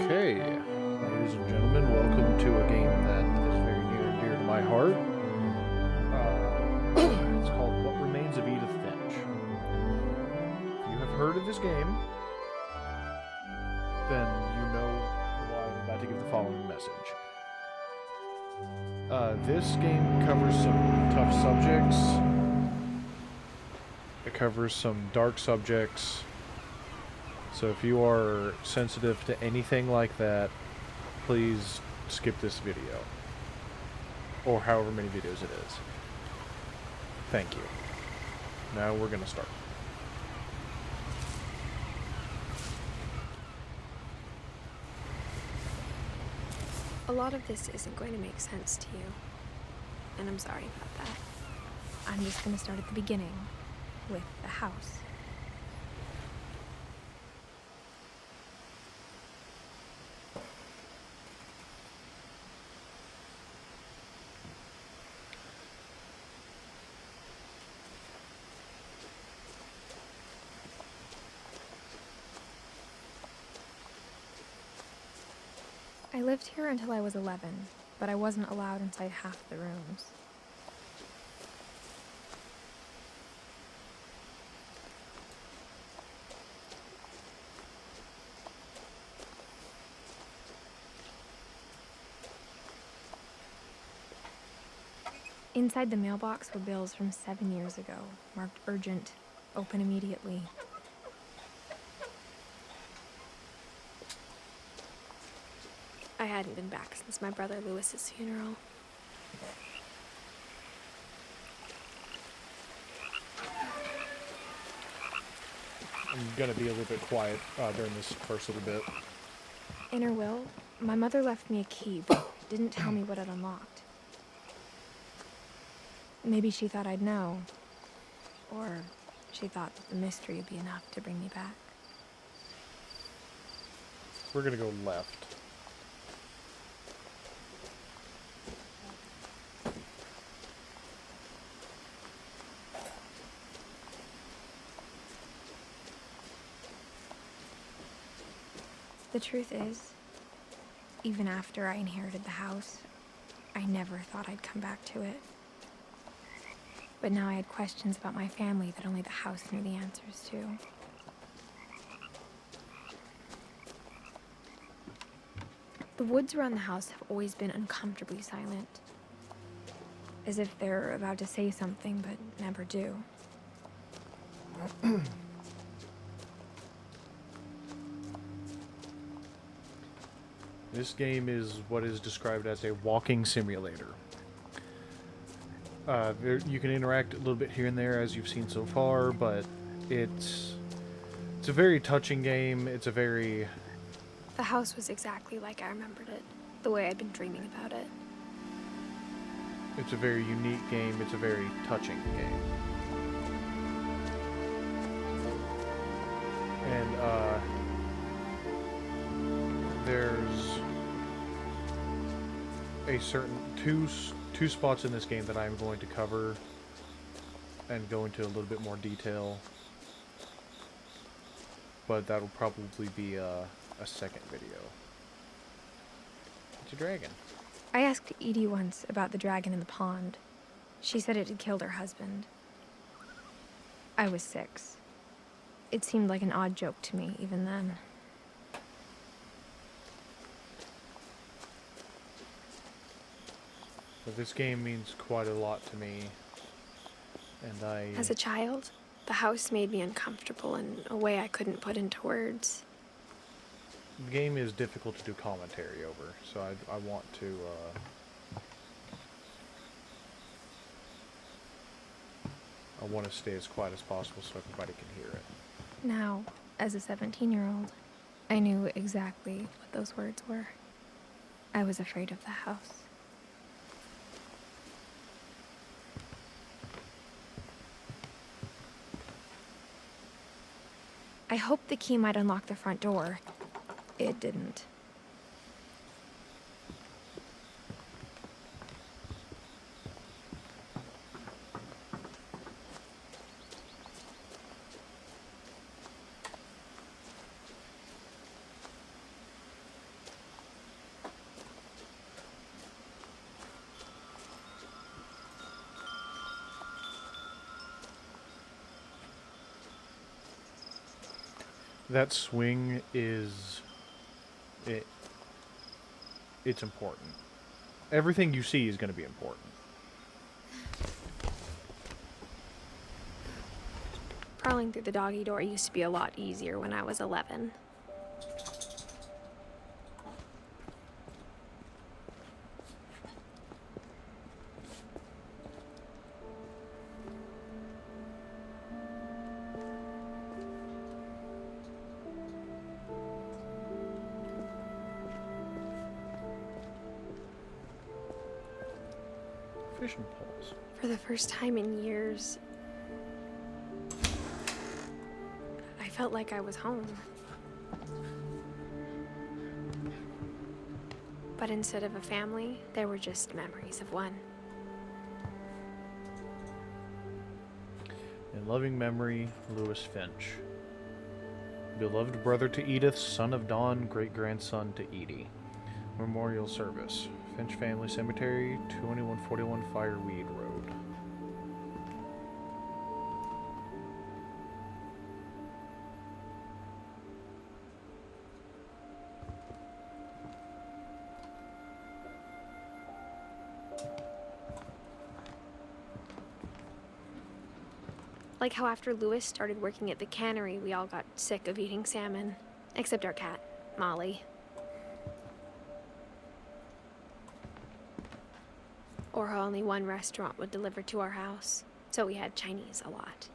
Okay, ladies and gentlemen, welcome to a game that is very near and dear to my heart. It's called What Remains of Edith Finch. If you have heard of this game, then you know why I'm about to give the following message. This game covers some tough subjects. It covers some dark subjects. So if you are sensitive to anything like that, please skip this video. Or however many videos it is. Thank you. Now we're gonna start. A lot of this isn't going to make sense to you, and I'm sorry about that. I'm just going to start at the beginning, with the house. I lived here until I was 11, but I wasn't allowed inside half the rooms. Inside the mailbox were bills from 7 years ago, marked urgent, open immediately. I hadn't been back since my brother Lewis's funeral. I'm gonna be a little bit quiet during this first little bit. In her will, my mother left me a key, but didn't tell me what it unlocked. Maybe she thought I'd know, or she thought that the mystery would be enough to bring me back. We're gonna go left. The truth is, even after I inherited the house, I never thought I'd come back to it. But now I had questions about my family that only the house knew the answers to. The woods around the house have always been uncomfortably silent, as if they're about to say something but never do. This game is what is described as a walking simulator. You can interact a little bit here and there as you've seen so far, but it's a very touching game. It's a very... The house was exactly like I remembered it, the way I'd been dreaming about it. It's a very unique game. It's a very touching game. And, there's a certain two spots in this game that I'm going to cover and go into a little bit more detail, but that'll probably be a second video. It's a dragon. I asked Edie once about the dragon in the pond. She said it had killed her husband. I was 6. It seemed like an odd joke to me even then. But this game means quite a lot to me, and As a child, the house made me uncomfortable in a way I couldn't put into words. the game is difficult to do commentary over, so I want to, I want to stay as quiet as possible so everybody can hear it. Now, as a 17-year-old, I knew exactly what those words were. I was afraid of the house. I hoped the key might unlock the front door. It didn't. that swing is it's important. Everything you see is going to be important. Crawling through the doggy door used to be a lot easier when I was 11. Fishing poles. For the first time in years, I felt like I was home. But instead of a family, there were just memories of one. In loving memory, Lewis Finch. Beloved brother to Edith, son of Dawn, great-grandson to Edie. Memorial service. Finch Family Cemetery, 2141 Fireweed Road. Like how after Lewis started working at the cannery, we all got sick of eating salmon. Except our cat, Molly. Or how only one restaurant would deliver to our house, so we had Chinese a lot.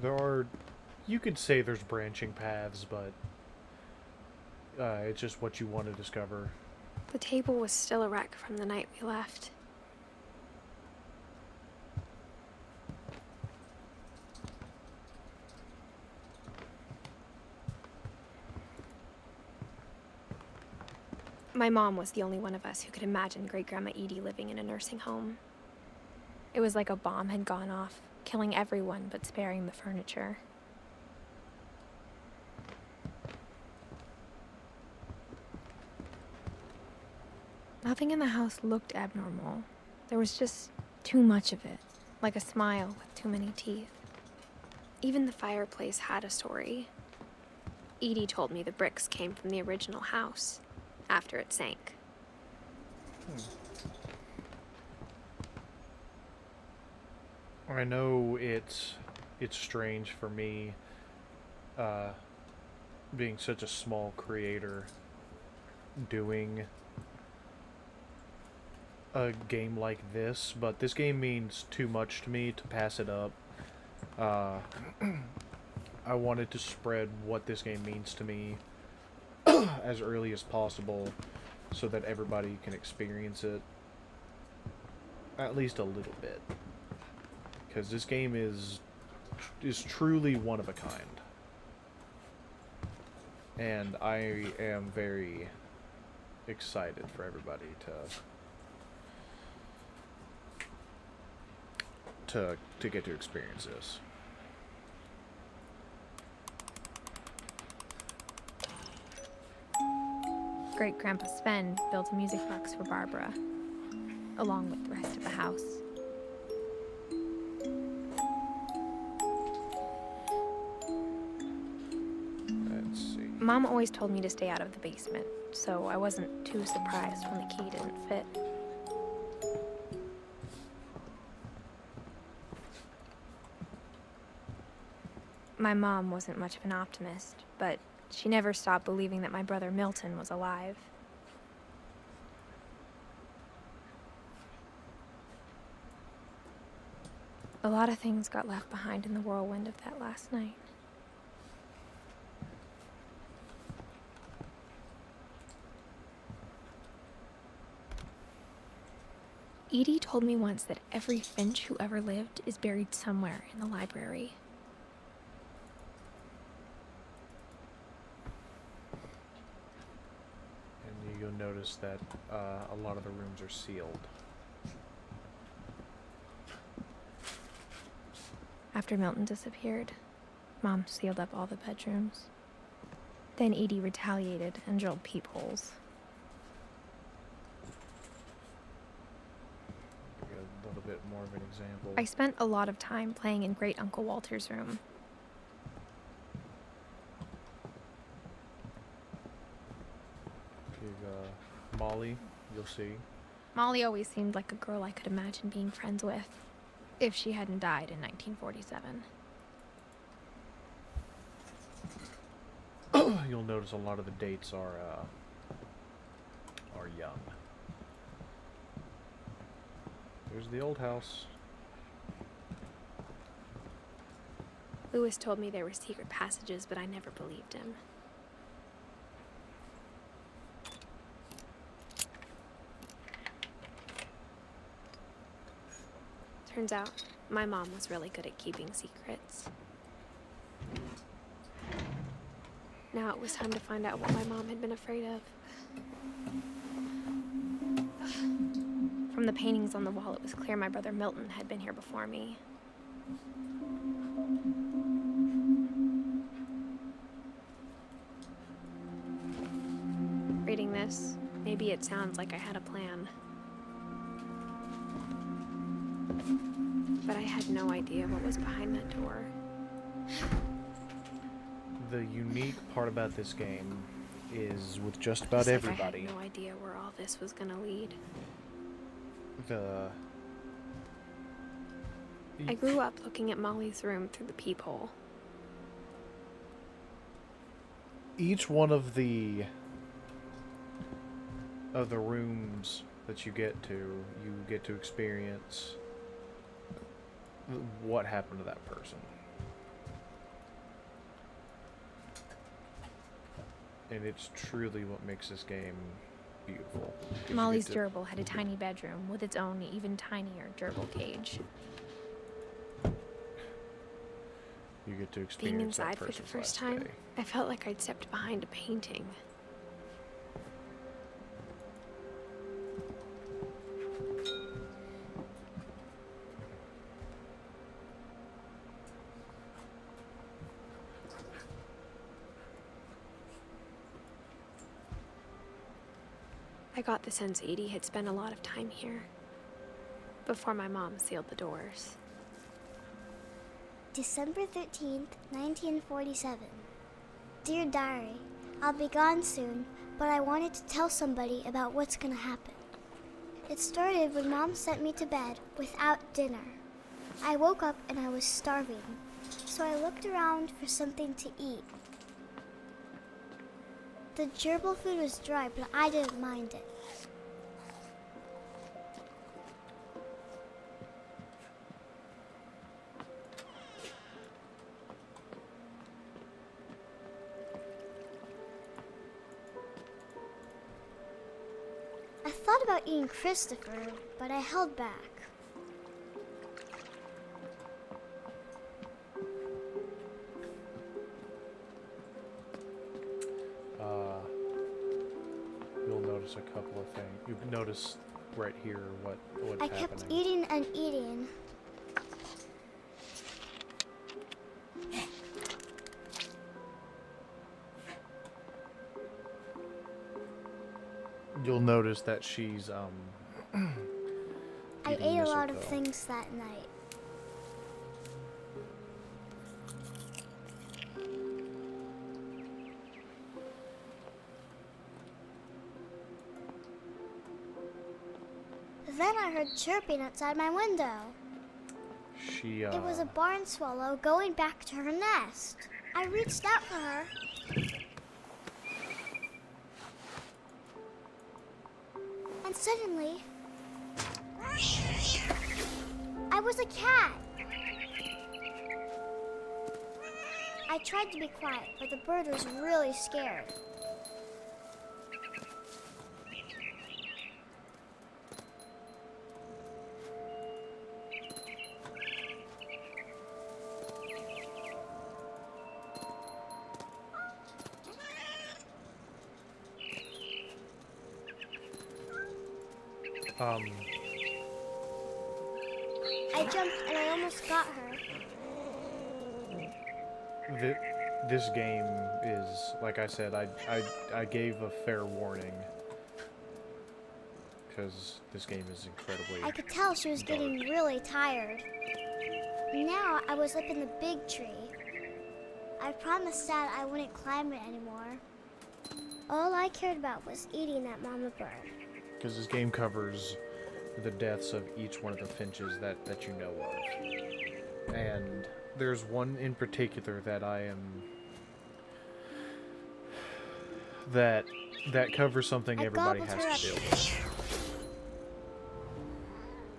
There are, you could say there's branching paths, but it's just what you want to discover. The table was still a wreck from the night we left. My mom was the only one of us who could imagine Great-Grandma Edie living in a nursing home. It was like a bomb had gone off, killing everyone but sparing the furniture. Nothing in the house looked abnormal. There was just too much of it, like a smile with too many teeth. Even the fireplace had a story. Edie told me the bricks came from the original house, after it sank. I know it's strange for me, being such a small creator, doing a game like this, but this game means too much to me to pass it up. I wanted to spread what this game means to me as early as possible so that everybody can experience it at least a little bit, because this game is truly one of a kind, and I am very excited for everybody to get to experience this. Great-Grandpa Sven built a music box for Barbara, along with the rest of the house. Let's see. Mom always told me to stay out of the basement, so I wasn't too surprised when the key didn't fit. My mom wasn't much of an optimist, but she never stopped believing that my brother Milton was alive. A lot of things got left behind in the whirlwind of that last night. Edie told me once that every Finch who ever lived is buried somewhere in the library. And you'll notice that a lot of the rooms are sealed. After Milton disappeared, Mom sealed up all the bedrooms. Then Edie retaliated and drilled peepholes. more of an example. I spent a lot of time playing in Great Uncle Walter's room. Molly, you'll see. Molly always seemed like a girl I could imagine being friends with, if she hadn't died in 1947. You'll notice a lot of the dates are young. There's the old house. Lewis told me there were secret passages, but I never believed him. Turns out, my mom was really good at keeping secrets. Now it was time to find out what my mom had been afraid of. From the paintings on the wall, it was clear my brother Milton had been here before me. Reading this, maybe it sounds like I had a plan. But I had no idea what was behind that door. The unique part about this game is with just about It's like everybody. I had no idea where all this was gonna lead. I grew up looking at Molly's room through the peephole. Each one of the rooms that you get to experience what happened to that person. And it's truly what makes this game beautiful. Molly's gerbil had a tiny bedroom with its own even tinier gerbil cage. You get to Being experience inside that for the person's first last time, day. I felt like I'd stepped behind a painting. I got the sense Edie had spent a lot of time here before my mom sealed the doors. December 13th, 1947. Dear Diary, I'll be gone soon, but I wanted to tell somebody about what's gonna happen. It started when Mom sent me to bed without dinner. I woke up and I was starving, so I looked around for something to eat. The gerbil food was dry, but I didn't mind it. I thought about eating Christopher, but I held back. You'll notice a couple of things. You notice right here what's I happening. kept eating and eating. You'll notice that she's I eating ate a lot of mistletoe. things that night. Then I heard chirping outside my window. It was a barn swallow going back to her nest. I reached out for her. And suddenly, I was a cat. I tried to be quiet, but the bird was really scared. I jumped and I almost got her. This game is, like I said, I gave a fair warning. because this game is incredibly... I could tell she was getting really tired. Now I was up in the big tree. I promised Dad I wouldn't climb it anymore. All I cared about was eating that mama bird. Because this game covers the deaths of each one of the finches that you know of. And there's one in particular that that covers something everybody gobbled has her to up. deal with.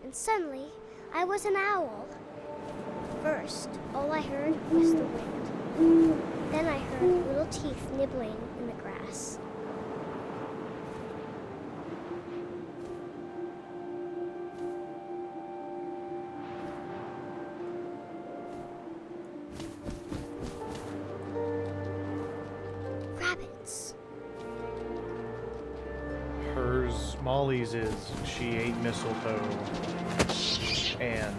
And suddenly, I was an owl. First, all I heard was the wind. Then I heard little teeth nibbling in the grass. Rabbits. Hers, Molly's is she ate mistletoe and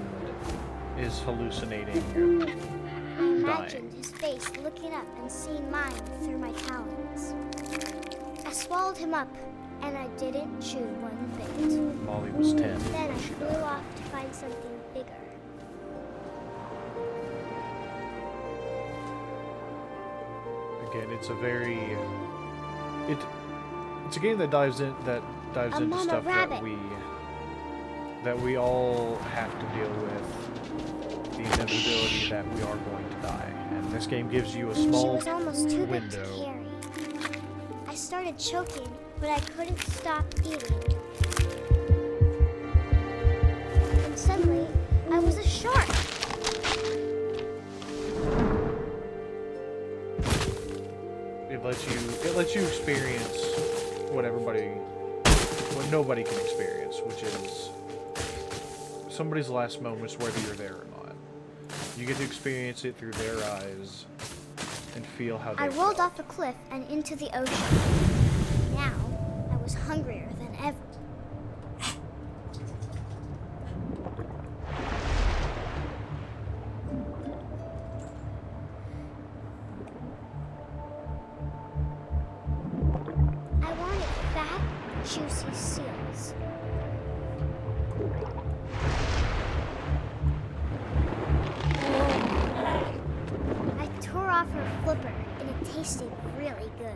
is hallucinating, I imagined his face looking up and seeing mine through my talons. I swallowed him up, and I didn't chew one bit. Molly was 10. Then I when she flew died. off to find something bigger. Again, it's a very it's a game that dives into Mama stuff rabbit. that we all have to deal with, the inevitability that we are going to die. And this game gives you a She small was almost too big to window. carry. I started choking, but I couldn't stop eating. And suddenly, I was a shark. It lets you experience what nobody can experience, which is somebody's last moments, whether you're there or not. You get to experience it through their eyes and feel how they I rolled felt. off a cliff and into the ocean. Now, I was hungrier than ever. I wanted fat, juicy seals. I tore off her flipper, and it tasted really good.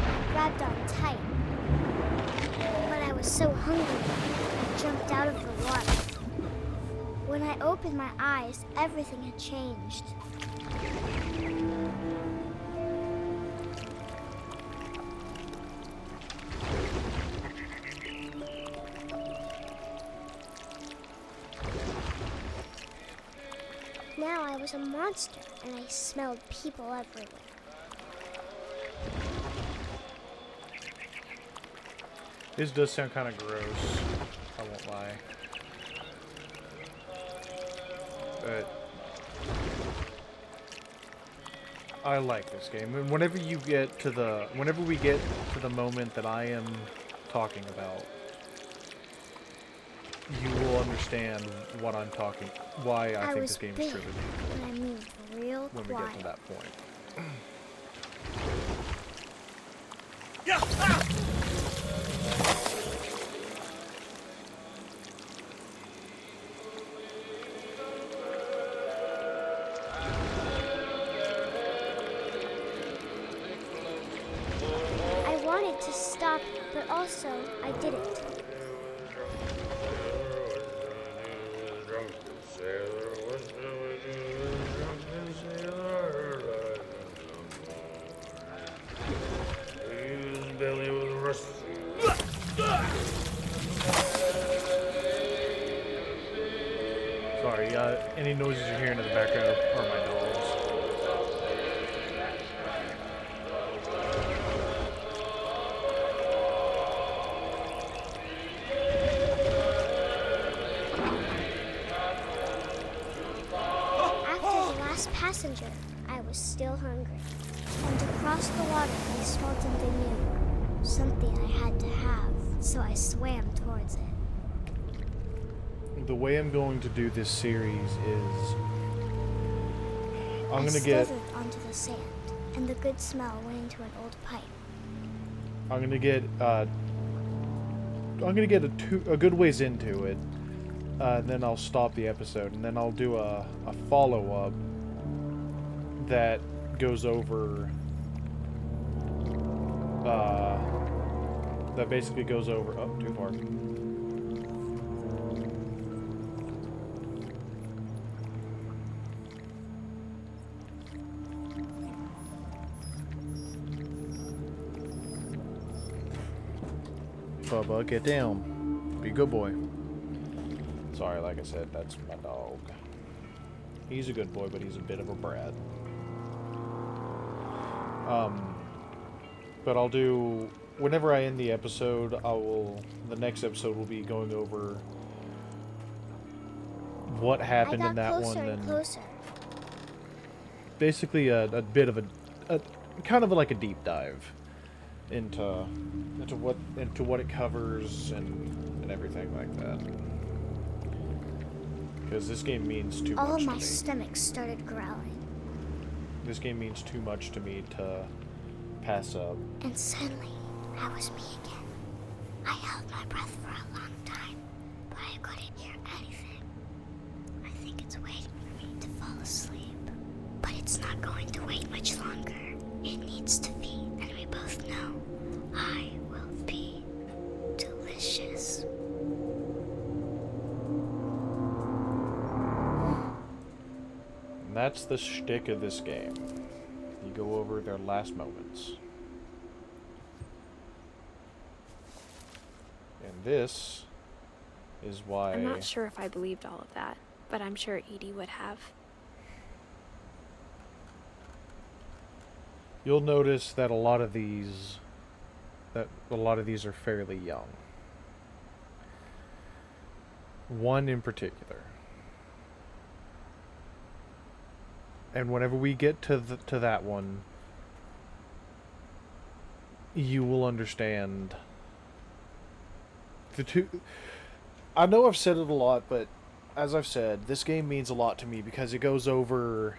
I grabbed on tight, but I was so hungry, I jumped out of the water. When I opened my eyes, everything had changed. Now I was a monster, and I smelled people everywhere. This does sound kind of gross, I won't lie. But I like this game. And whenever we get to the moment that I am talking about, you will understand why I think was this game big, is truly meaningful and I moved real when we quiet. get to that point. I wanted to stop, but also I didn't. Sorry, any noises you're hearing in the background are my dogs. After the last passenger, I was still hungry. And across the water, I smelled something new. Something I had to have, so I swam towards it. the way I'm going to do this series is I'm I gonna get slithered onto the sand, and the good smell went into an old pipe. I'm gonna get a good ways into it, and then I'll stop the episode, and then I'll do a follow-up that goes over that basically goes over too far. Bubba, get down. Be a good boy. Sorry, like I said, that's my dog. He's a good boy, but he's a bit of a brat. But I'll do... Whenever I end the episode, the next episode will be going over what happened in that one. And closer. Basically a bit of a kind of like a deep dive into what it covers and everything like that. Because this game means too much to me. All of my stomach started growling. This game means too much to me to pass up. And suddenly, I was me again. I held my breath for a long time, but I couldn't hear anything. I think it's waiting for me to fall asleep. But it's not going to wait much longer. It needs to feed, and we both know I will be delicious. And that's the shtick of this game. You go over their last moments. And this is why... I'm not sure if I believed all of that, but I'm sure Edie would have. You'll notice that a lot of these are fairly young. One in particular. And whenever we get to that one, you will understand the two. I know I've said it a lot, but as I've said, this game means a lot to me because it goes over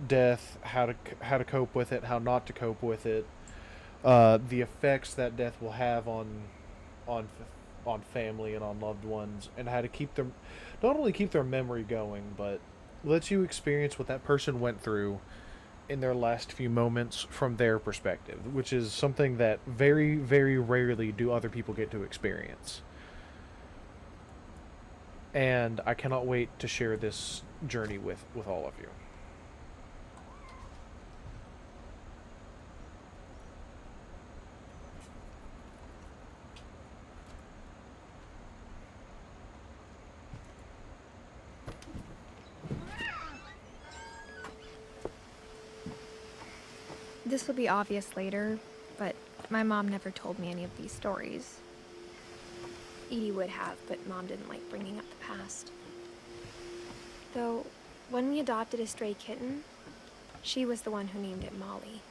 death, how to cope with it, how not to cope with it, the effects that death will have on family and on loved ones, and how to keep them, not only keep their memory going, but lets you experience what that person went through in their last few moments from their perspective, which is something that very, very rarely do other people get to experience. And I cannot wait to share this journey with all of you. This will be obvious later, but my mom never told me any of these stories. Edie would have, but Mom didn't like bringing up the past. Though, when we adopted a stray kitten, she was the one who named it Molly.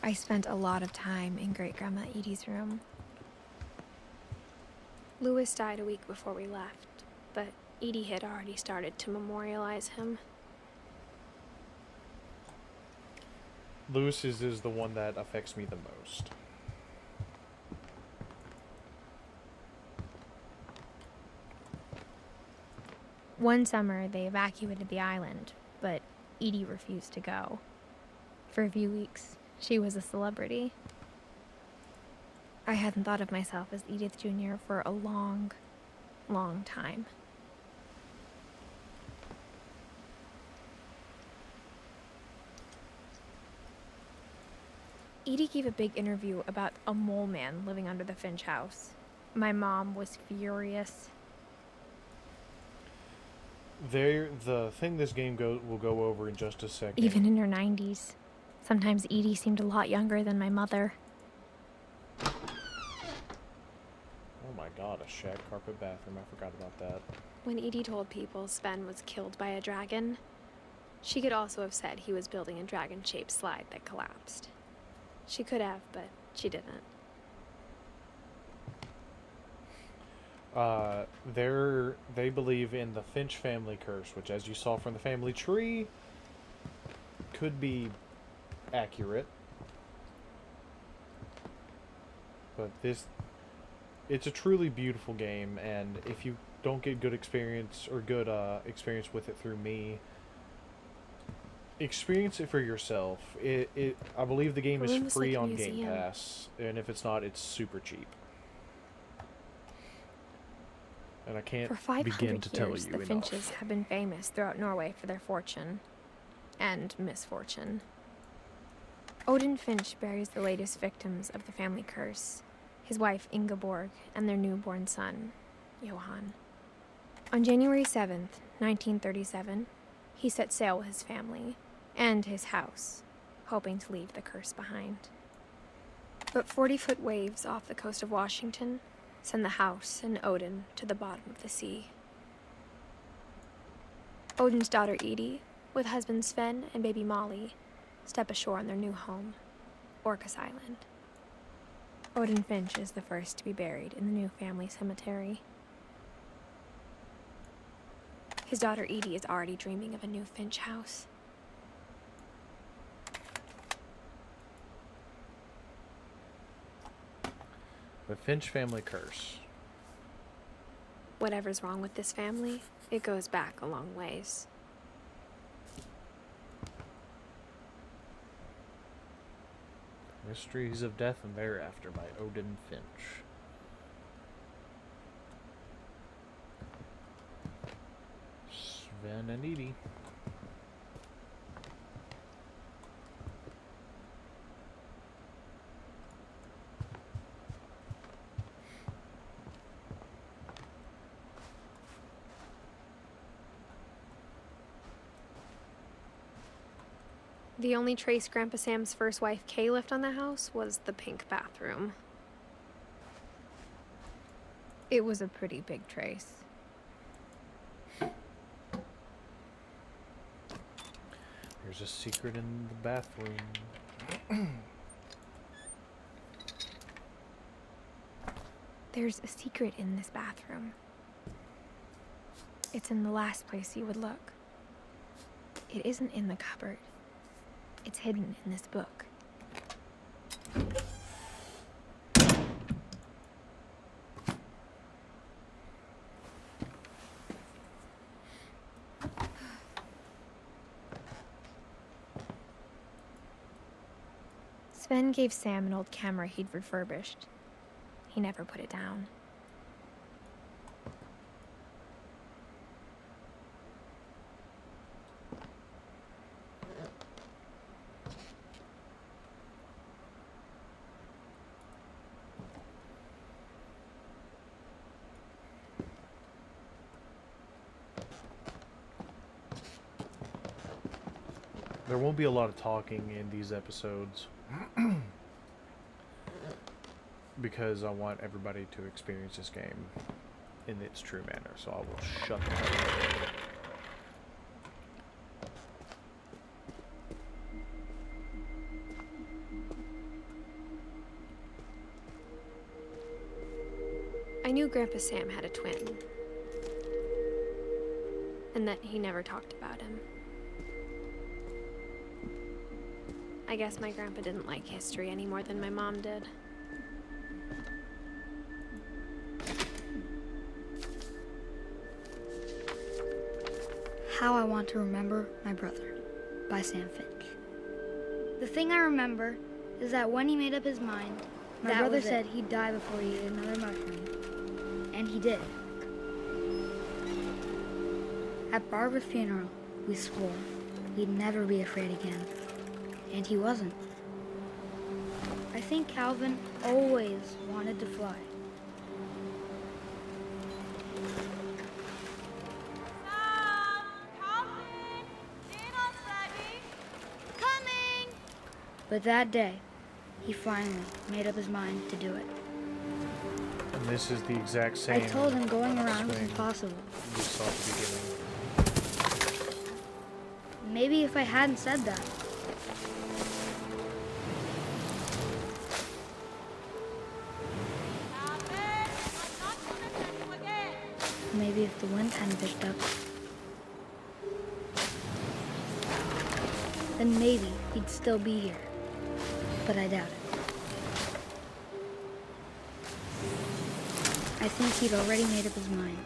I spent a lot of time in Great-Grandma Edie's room. Louis died a week before we left, but Edie had already started to memorialize him. Lewis's is the one that affects me the most. One summer, they evacuated the island, but Edie refused to go. For a few weeks, she was a celebrity. I hadn't thought of myself as Edith Jr. for a long, long time. Edie gave a big interview about a mole man living under the Finch house. My mom was furious. The thing this game will go over in just a second. Even in her 90s. Sometimes Edie seemed a lot younger than my mother. Oh my god, a shag carpet bathroom. I forgot about that. When Edie told people Sven was killed by a dragon, she could also have said he was building a dragon-shaped slide that collapsed. She could have, but she didn't. They believe in the Finch family curse, which, as you saw from the family tree, could be accurate. But it's a truly beautiful game, and if you don't get good experience experience with it through me, experience it for yourself. I believe the game The is room was free like a on Game museum. Pass, and if it's not, it's super cheap. And I can't For 500 begin to tell years, you the enough. Finches have been famous throughout Norway for their fortune and misfortune. Odin Finch buries the latest victims of the family curse, his wife Ingeborg and their newborn son, Johan. On January 7th, 1937, he set sail with his family and his house, hoping to leave the curse behind. But 40-foot waves off the coast of Washington send the house and Odin to the bottom of the sea. Odin's daughter Edie, with husband Sven and baby Molly, step ashore on their new home, Orcas Island. Odin Finch is the first to be buried in the new family cemetery. His daughter Edie is already dreaming of a new Finch house. The Finch family curse. Whatever's wrong with this family, it goes back a long ways. Mysteries of Death and Thereafter by Odin Finch. Sven and Edie. The only trace Grandpa Sam's first wife Kay left on the house was the pink bathroom. It was a pretty big trace. There's a secret in the bathroom. There's a secret in this bathroom. It's in the last place you would look. It isn't in the cupboard. It's hidden in this book. Sven gave Sam an old camera he'd refurbished. He never put it down. There won't be a lot of talking in these episodes because I want everybody to experience this game in its true manner, so I will shut the hell up. I knew Grandpa Sam had a twin, and that he never talked about him. I guess my grandpa didn't like history any more than my mom did. How I Want to Remember My Brother by Sam Finch. The thing I remember is that when he made up his mind, my brother said he'd die before he ate another mushroom. And he did. At Barbara's funeral, we swore we'd never be afraid again. And he wasn't. I think Calvin always wanted to fly. Coming! But that day, he finally made up his mind to do it. And this is the exact same I told him going around was swing impossible. we saw at the beginning. Maybe if I hadn't said that, maybe if the wind hadn't picked up, then maybe he'd still be here. But I doubt it. I think he'd already made up his mind.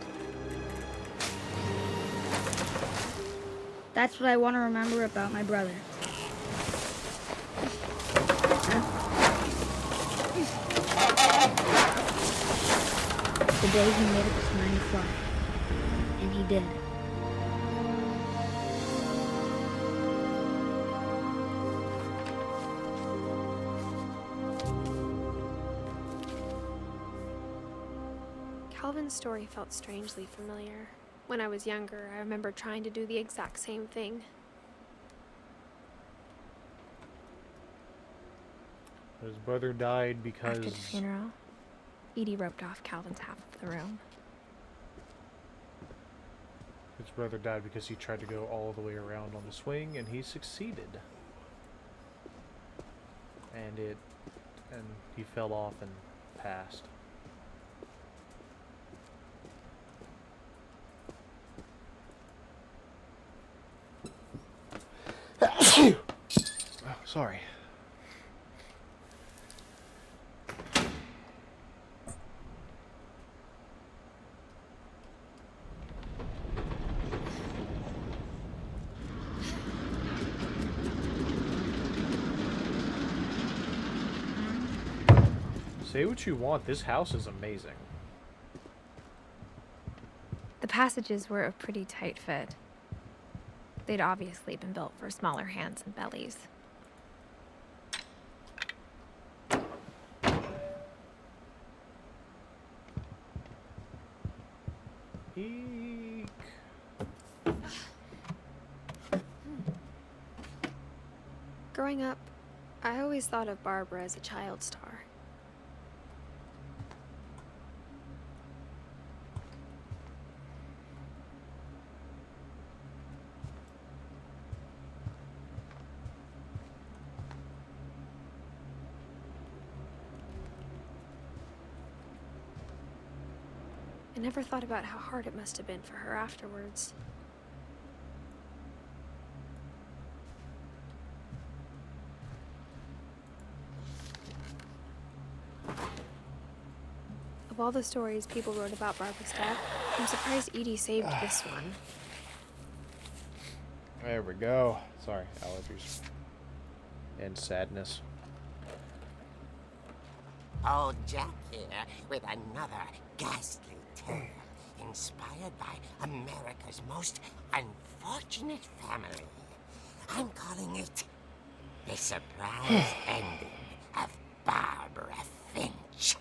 That's what I want to remember about my brother. The day he made up his mind to fly. And he did. Calvin's story felt strangely familiar. When I was younger, I remember trying to do the exact same thing. His brother died because... After the funeral, Edie roped off Calvin's half of the room. His brother died because he tried to go all the way around on the swing, and he succeeded. And he fell off and passed. Oh, sorry. Say what you want, this house is amazing. The passages were a pretty tight fit. They'd obviously been built for smaller hands and bellies. Eek. Growing up, I always thought of Barbara as a child star. I never thought about how hard it must have been for her afterwards. Of all the stories people wrote about Barbara's death, I'm surprised Edie saved this one. There we go. Sorry, allergies. And sadness. Old Jack here with another ghastly tale inspired by America's most unfortunate family. I'm calling it The Surprise Ending of Barbara Finch.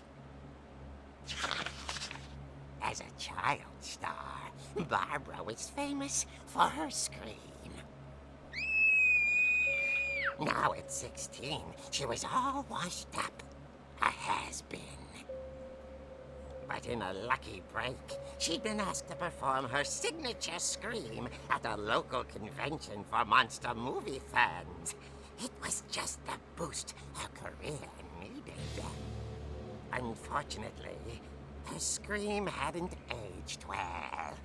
As a child star, Barbara was famous for her scream. Now at 16, she was all washed up. A has-been. But in a lucky break, she'd been asked to perform her signature scream at a local convention for monster movie fans. It was just the boost her career needed. Unfortunately, her scream hadn't aged well.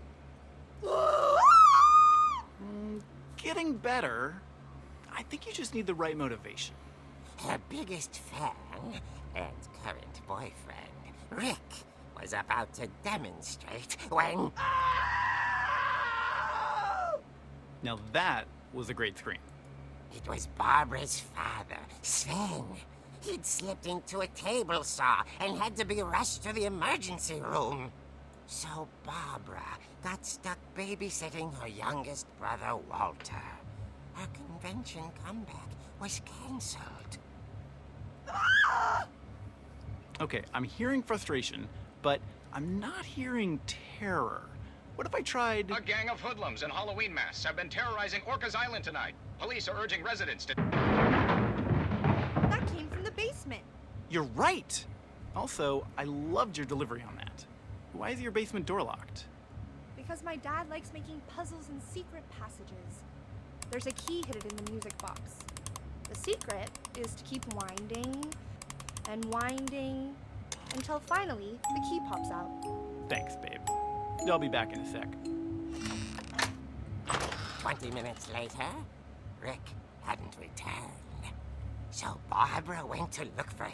Getting better. I think you just need the right motivation. Her biggest fan and current boyfriend, Rick, was about to demonstrate when... Now that was a great scream. It was Barbara's father, Sven. He'd slipped into a table saw and had to be rushed to the emergency room. So Barbara got stuck babysitting her youngest brother, Walter. Her convention comeback was cancelled. Okay, I'm hearing frustration, but I'm not hearing terror. What if I tried... A gang of hoodlums in Halloween masks have been terrorizing Orcas Island tonight. Police are urging residents to... That came from the basement. You're right! Also, I loved your delivery on that. Why is your basement door locked? Because my dad likes making puzzles and secret passages. There's a key hidden in the music box. The secret is to keep winding and winding until finally the key pops out. Thanks, babe. I'll be back in a sec. 20 minutes later, Rick hadn't returned. So Barbara went to look for him.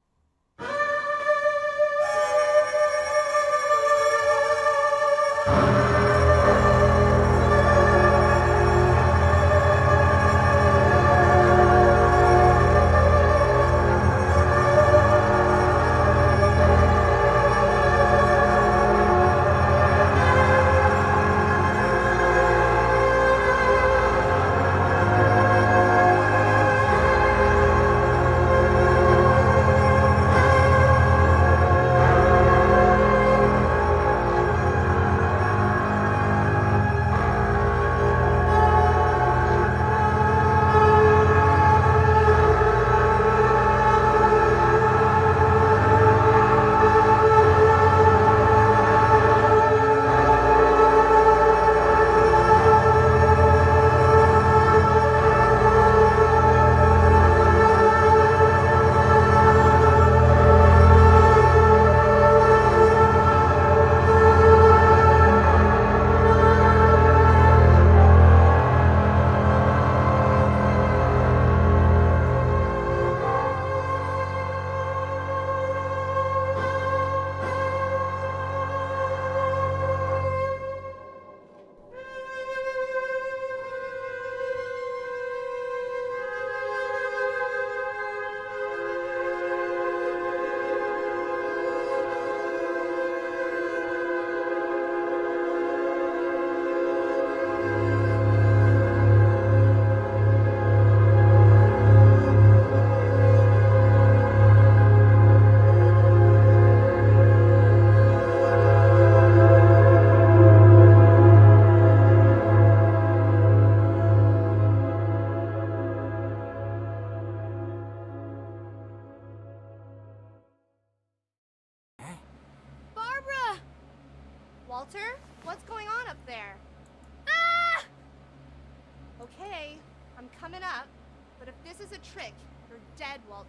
Barbara! Walter, what's going on up there? Ah! Okay, I'm coming up, but if this is a trick, you're dead, Walter.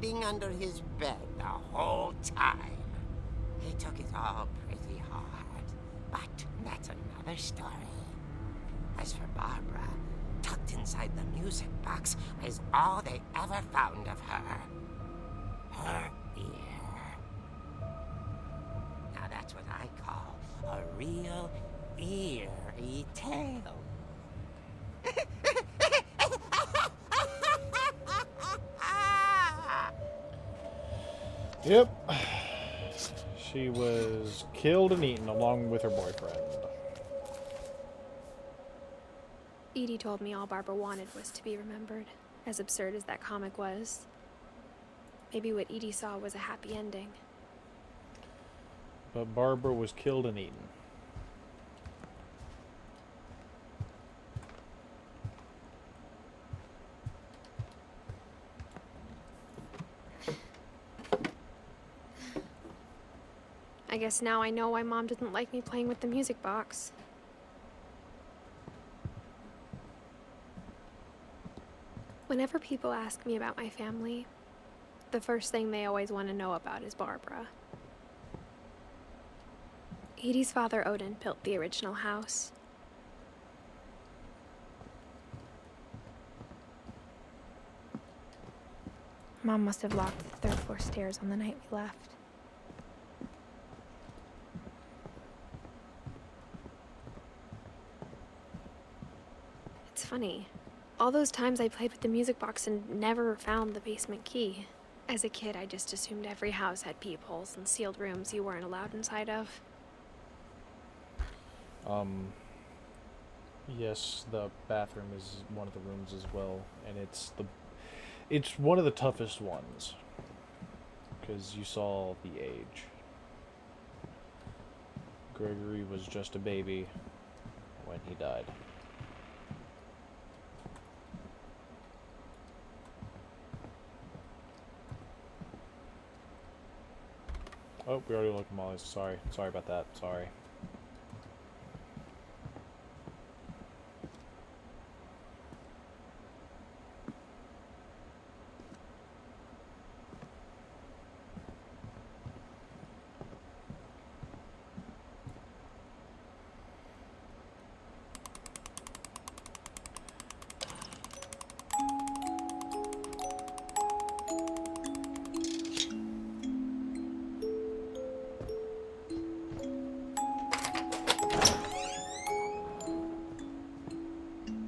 hiding under his bed the whole time. He took it all pretty hard, but that's another story. As for Barbara, tucked inside the music box is all they ever found of her. Her ear. Now that's what I call a real eerie tale. Yep. She was killed and eaten along with her boyfriend. Edie told me all Barbara wanted was to be remembered, as absurd as that comic was. Maybe what Edie saw was a happy ending. But Barbara was killed and eaten. I guess now I know why Mom didn't like me playing with the music box. Whenever people ask me about my family, the first thing they always want to know about is Barbara. Edie's father, Odin, built the original house. Mom must have locked the third floor stairs on the night we left. It's funny. All those times I played with the music box and never found the basement key. As a kid, I just assumed every house had peepholes and sealed rooms you weren't allowed inside of. Yes, the bathroom is one of the rooms as well, and it's one of the toughest ones, because you saw the age. Gregory was just a baby when he died. Oh, we already looked at Molly's. Sorry about that. Sorry.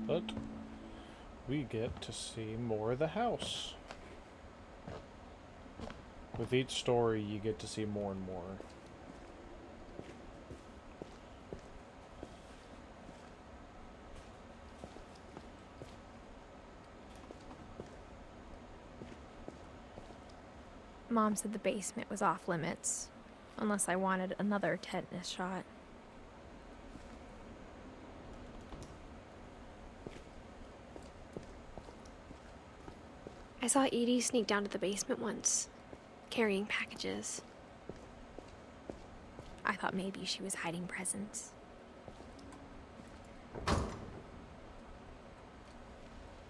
But we get to see more of the house. With each story, you get to see more and more. Mom said the basement was off limits, unless I wanted another tetanus shot. I saw Edie sneak down to the basement once, carrying packages. I thought maybe she was hiding presents.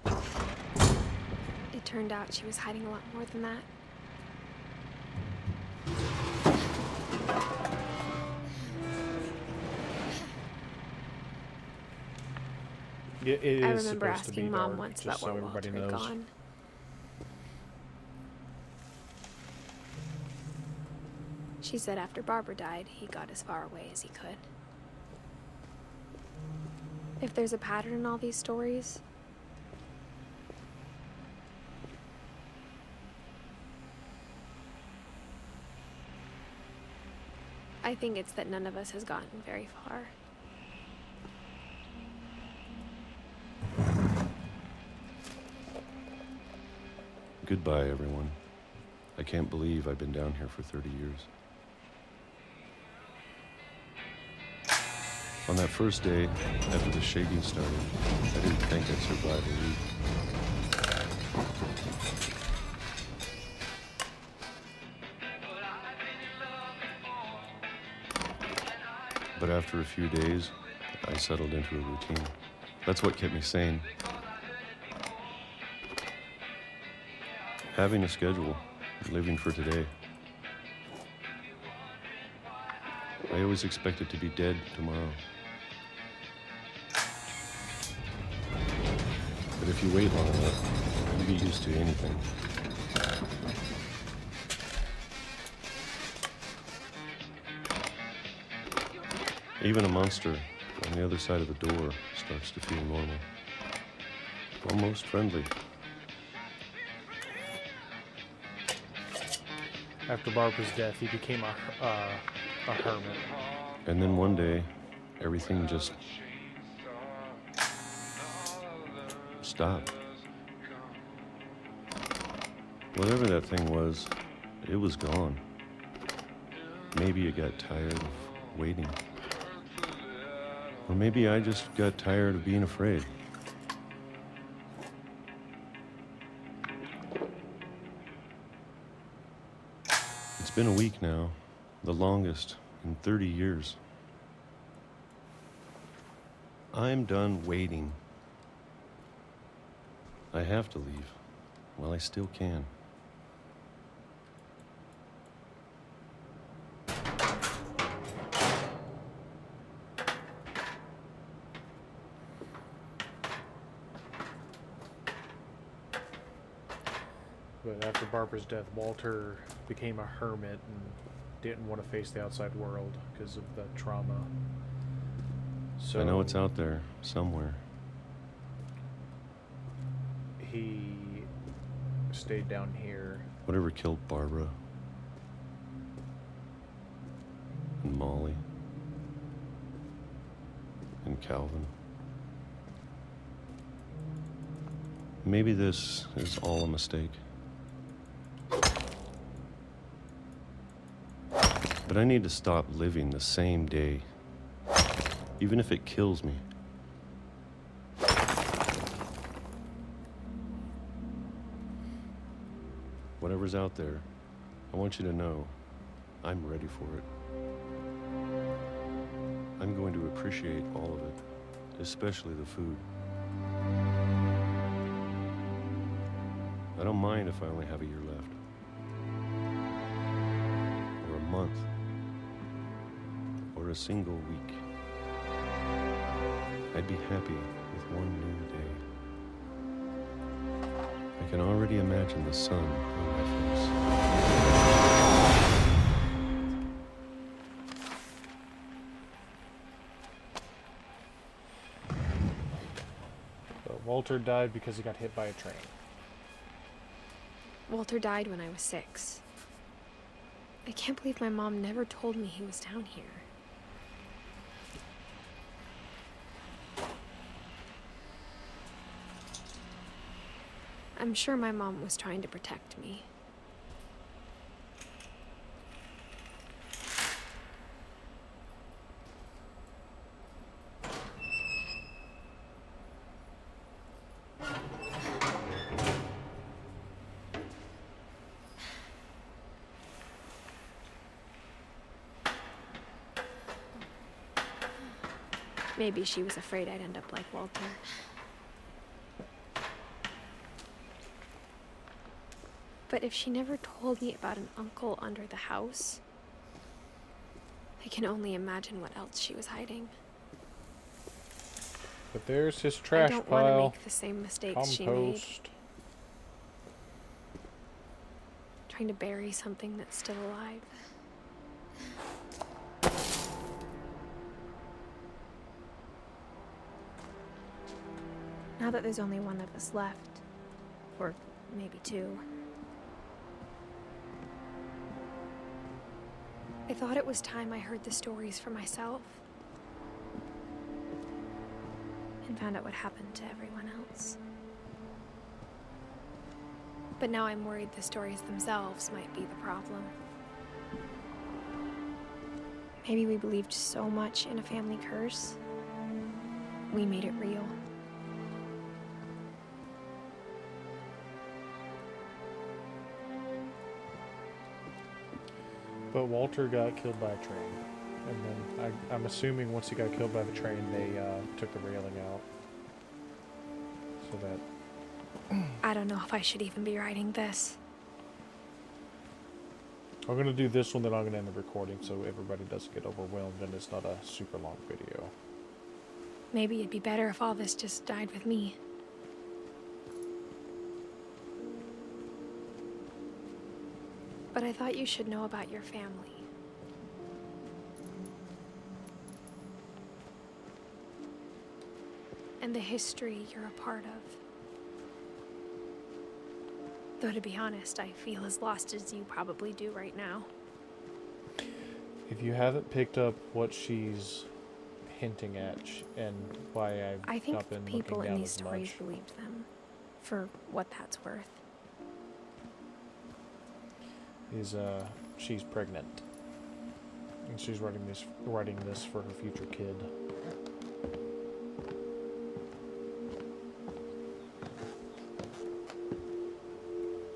It turned out she was hiding a lot more than that. Yeah, it I is remember supposed to be asking Mom dark, once just about so where everybody Walter had knows. gone. She said after Barbara died, he got as far away as he could. If there's a pattern in all these stories, I think it's that none of us has gotten very far. Goodbye, everyone. I can't believe I've been down here for 30 years. On that first day, after the shaking started, I didn't think I'd survive a week. But after a few days, I settled into a routine. That's what kept me sane. Having a schedule, living for today. I always expected to be dead tomorrow. But if you wait long enough, you get used to anything. Even a monster on the other side of the door starts to feel normal. Almost friendly. After Barbara's death, he became a hermit. And then one day, everything just stopped. Whatever that thing was, it was gone. Maybe it got tired of waiting. Or maybe I just got tired of being afraid. It's been a week now, the longest in 30 years. I'm done waiting. I have to leave while I still can. But after Barbara's death, Walter became a hermit and didn't want to face the outside world because of the trauma. So I know it's out there somewhere. He stayed down here. Whatever killed Barbara and Molly and Calvin. Maybe this is all a mistake. But I need to stop living the same day, even if it kills me. Whatever's out there, I want you to know I'm ready for it. I'm going to appreciate all of it, especially the food. I don't mind if I only have a year left. Or a month. Or a single week. I'd be happy with one new day. I can already imagine the sun on my face. But Walter died because he got hit by a train. Walter died when I was 6. I can't believe my mom never told me he was down here. I'm sure my mom was trying to protect me. Maybe she was afraid I'd end up like Walter. But if she never told me about an uncle under the house, I can only imagine what else she was hiding. But there's his trash pile. I don't want to make the same mistakes she made. Compost. Trying to bury something that's still alive. Now that there's only one of us left, or maybe 2, I thought it was time I heard the stories for myself and found out what happened to everyone else. But now I'm worried the stories themselves might be the problem. Maybe we believed so much in a family curse, we made it real. But Walter got killed by a train. And then I'm assuming once he got killed by the train, they took the railing out. So that... I don't know if I should even be writing this. I'm going to do this one, then I'm going to end the recording so everybody doesn't get overwhelmed and it's not a super long video. Maybe it'd be better if all this just died with me. But I thought you should know about your family. And the history you're a part of. Though to be honest, I feel as lost as you probably do right now. If you haven't picked up what she's hinting at and why I've I think not been the people looking in down these as stories much, believed them, for what that's worth. is she's pregnant. And she's writing this for her future kid.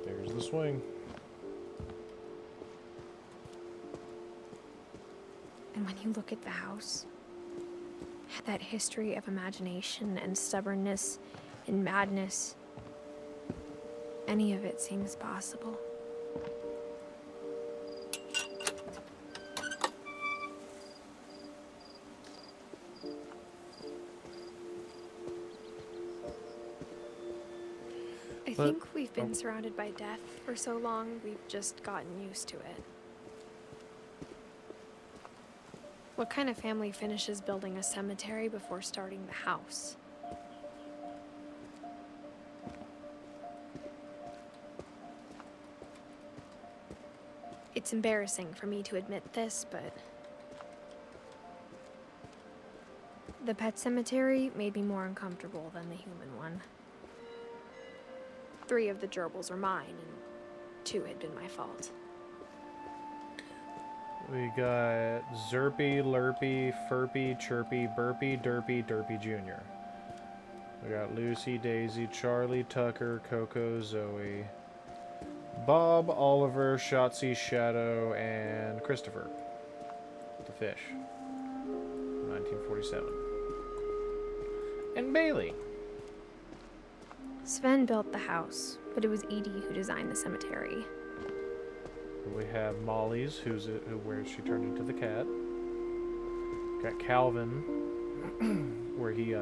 There's the swing. And when you look at the house, that history of imagination and stubbornness and madness, any of it seems possible. I think we've been surrounded by death for so long, we've just gotten used to it. What kind of family finishes building a cemetery before starting the house? It's embarrassing for me to admit this, but the pet cemetery made me more uncomfortable than the human one. 3 of the gerbils were mine, and 2 had been my fault. We got Zerpy, Lurpy, Furpy, Chirpy, Burpy, Derpy, Derpy Jr. We got Lucy, Daisy, Charlie, Tucker, Coco, Zoe, Bob, Oliver, Shotzi, Shadow, and Christopher. The fish. 1947. And Bailey. Sven built the house, but it was Edie who designed the cemetery. We have Molly's, where she turned into the cat. Got Calvin, where he,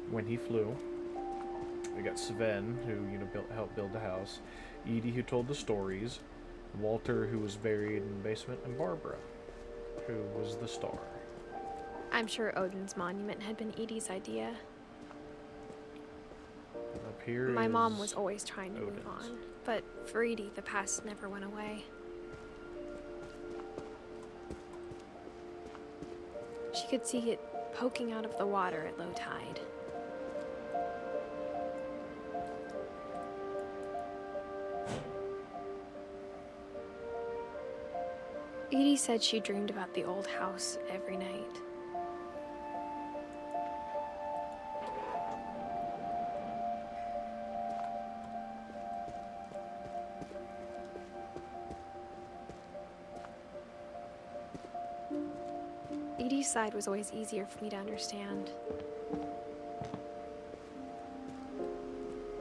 when he flew. We got Sven, who helped build the house. Edie, who told the stories. Walter, who was buried in the basement, and Barbara, who was the star. I'm sure Odin's monument had been Edie's idea. Up here My is mom was always trying to move Odin's. on, but for Edie, the past never went away. She could see it poking out of the water at low tide. Edie said she dreamed about the old house every night. Edie's side was always easier for me to understand.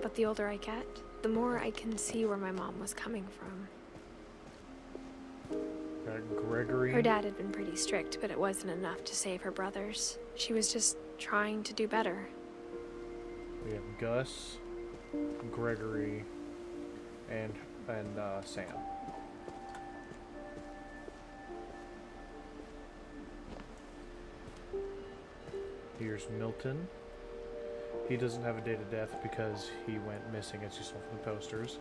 But the older I get, the more I can see where my mom was coming from. Got Gregory. Her dad had been pretty strict, but it wasn't enough to save her brothers. She was just trying to do better. We have Gus, Gregory, and Sam. Here's Milton. He doesn't have a date of death because he went missing, as you saw from the posters.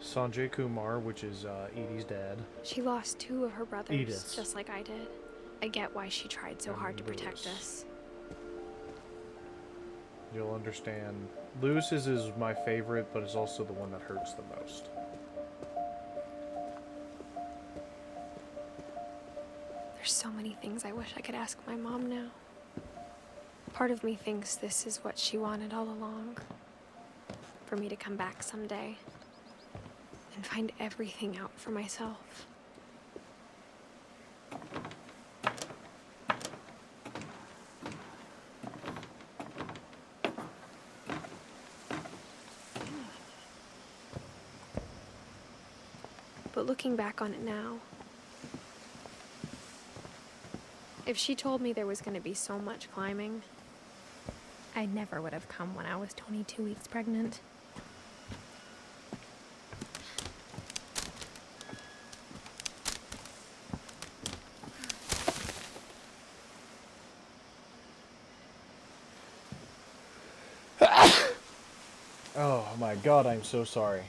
Sanjay Kumar, which is Edie's dad. She lost 2 of her brothers, Edith. just like I did. I get why she tried so And hard to protect Lewis. us. You'll understand. Lewis's is my favorite, but it's also the one that hurts the most. There's so many things I wish I could ask my mom now. Part of me thinks this is what she wanted all along. For me to come back someday and find everything out for myself. But look Looking back on it now, if she told me there was going to be so much climbing, I never would have come when I was 22 weeks pregnant. Oh my god, I'm so sorry.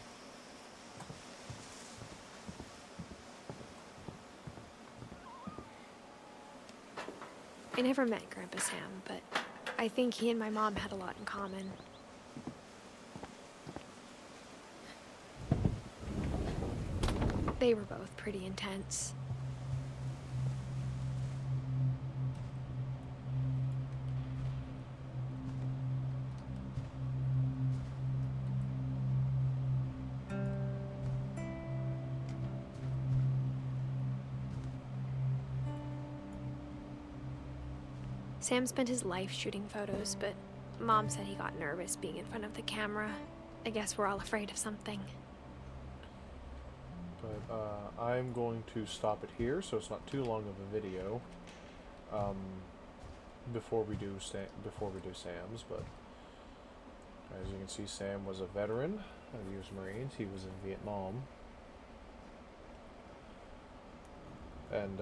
I never met Grandpa Sam, but I think he and my mom had a lot in common. They were both pretty intense. Sam spent his life shooting photos, but Mom said he got nervous being in front of the camera. I guess we're all afraid of something. But I'm going to stop it here, so it's not too long of a video. Before we do Sam's, but as you can see, Sam was a veteran of the U.S. Marines. He was in Vietnam, and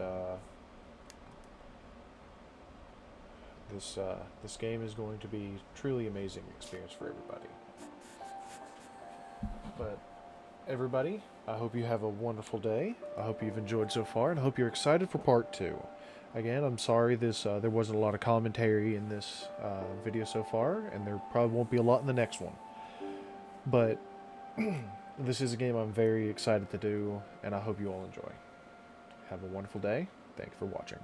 this game is going to be truly amazing experience for everybody. But everybody, I hope you have a wonderful day. I hope you've enjoyed so far, and I hope you're excited for part 2. Again, I'm sorry there wasn't a lot of commentary in this video so far, and there probably won't be a lot in the next one. But this is a game I'm very excited to do, and I hope you all enjoy. Have a wonderful day. Thank you for watching.